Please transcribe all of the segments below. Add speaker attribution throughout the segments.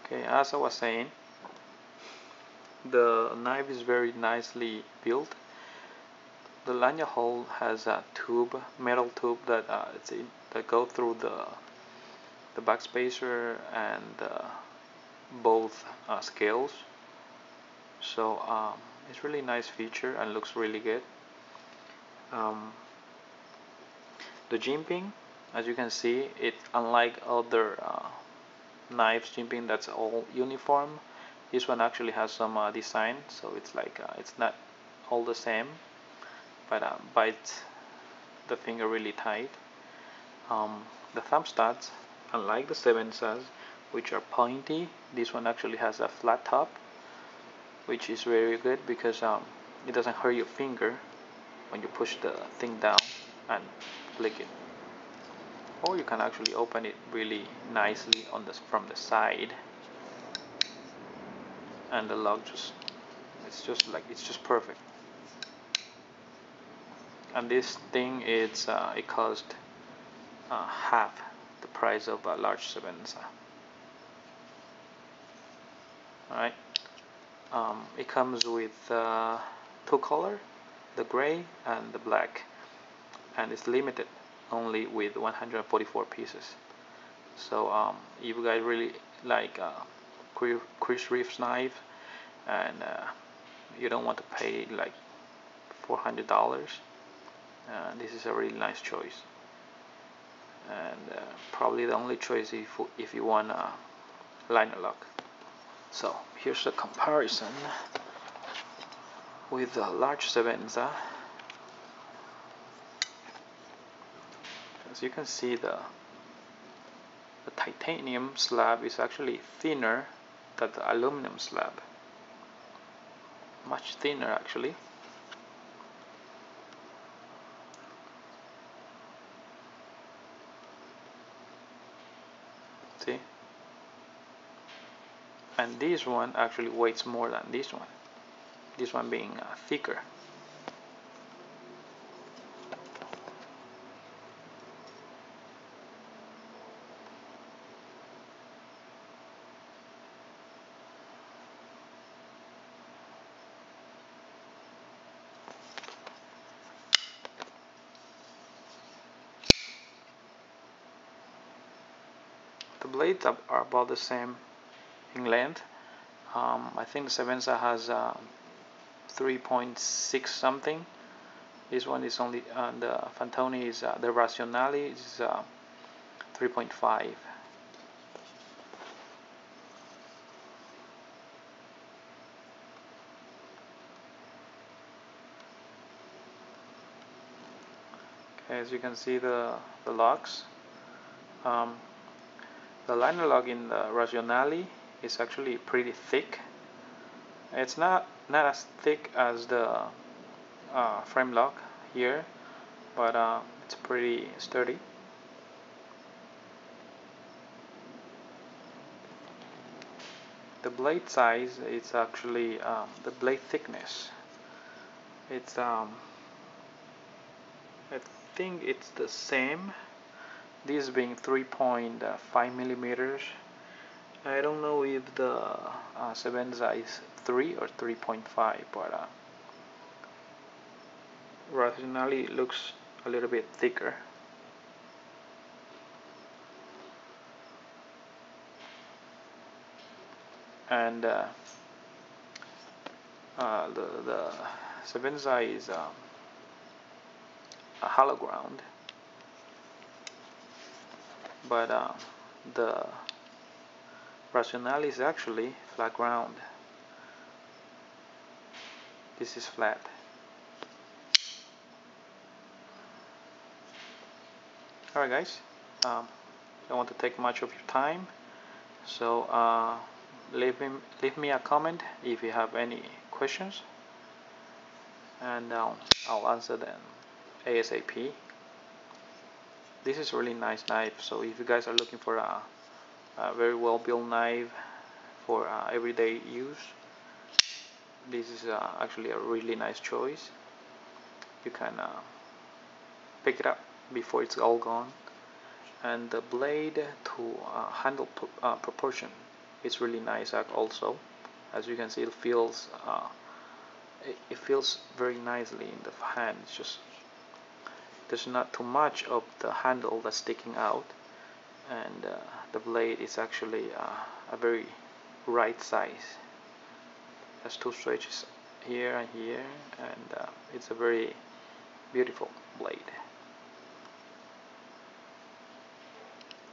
Speaker 1: Okay, as I was saying, the knife is very nicely built. The lanyard hole has a tube, metal tube that that go through the backspacer and both scales. So it's really nice feature and looks really good. The jimping, as you can see, it unlike other knives jimping that's all uniform. This one actually has some design, so it's like it's not all the same, but bites the finger really tight. The thumb studs, unlike the Sevensas, which are pointy, this one actually has a flat top, which is very good because it doesn't hurt your finger when you push the thing down and flick it. Or you can actually open it really nicely on from the side, and the lug it's just perfect. And this thing it cost half the price of a large Sevenza. Alright, it comes with two color, the gray and the black, and it's limited only with 144 pieces. So if you guys really like Chris Reeve knife and you don't want to pay like $400, this is a really nice choice, and probably the only choice if you want a liner lock. So here's a comparison with the large Sevenza. As you can see, the titanium slab is actually thinner than the aluminum slab, much thinner actually. See? And this one actually weighs more than this one being thicker. The blades are about the same in length. I think the Sevenza has 3.6 something. This one is only, the Fantoni is, the Razionale is 3.5. Okay, as you can see the lugs. The liner lug in the Razionale is actually pretty thick. It's not as thick as the frame lock here, but it's pretty sturdy. The blade size is actually the blade thickness. It's I think it's the same. This being 3.5 millimeters. I don't know if the Sevenza is 3 or 3.5, but Razionale looks a little bit thicker. And the Sevenza is a hollow ground, but the Razionale is actually flat ground. This is flat. Alright guys, I don't want to take much of your time, so leave me a comment if you have any questions, and I'll answer them ASAP. This is a really nice knife, so if you guys are looking for a very well built knife for everyday use, this is actually a really nice choice. You can pick it up before it's all gone, and the blade to handle proportion it's really nice also. As you can see, it feels very nicely in the hand. It's just there's not too much of the handle that's sticking out, and the blade is actually a very right size. There's two switches here and here, and it's a very beautiful blade,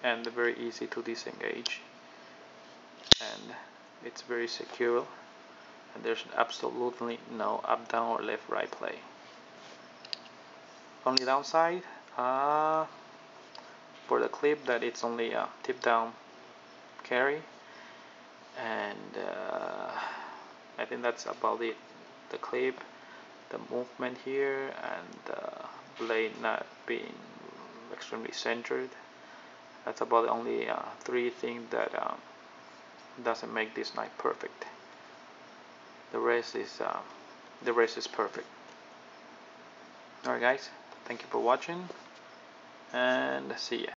Speaker 1: and very easy to disengage, and it's very secure, and there's absolutely no up, down, or left, right play. Only downside for the clip, that it's only a tip down carry, and I think that's about it. The clip, the movement here, and the blade not being extremely centered. That's about the only three things that doesn't make this knife perfect. The rest is perfect. Alright guys, thank you for watching, and see ya.